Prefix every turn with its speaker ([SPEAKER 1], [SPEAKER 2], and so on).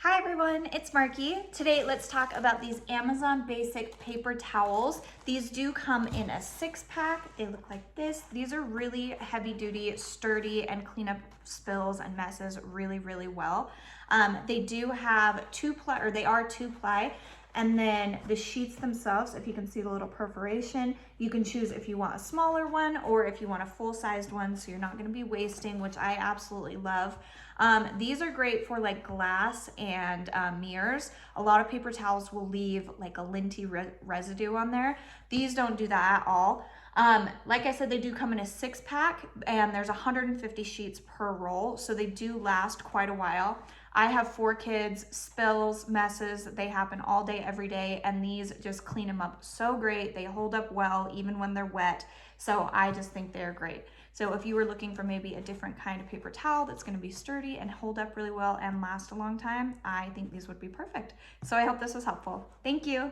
[SPEAKER 1] Hi everyone, it's Marky. Today let's talk about these Amazon Basic paper towels. These do come in a 6-pack. They look like this. These are really heavy duty, sturdy, and clean up spills and messes really well. They do have they are 2-ply. And then the sheets themselves, if you can see the little perforation, you can choose if you want a smaller one or if you want a full-sized one, so you're not gonna be wasting, which I absolutely love. These are great for like glass and mirrors. A lot of paper towels will leave like a linty residue on there. These don't do that at all. Like I said, they do come in a 6-pack and there's 150 sheets per roll, so they do last quite a while. I have 4 kids, spills, messes, they happen all day, every day, and these just clean them up so great. They hold up well, even when they're wet. So I just think they're great. So if you were looking for maybe a different kind of paper towel that's gonna be sturdy and hold up really well and last a long time, I think these would be perfect. So I hope this was helpful. Thank you.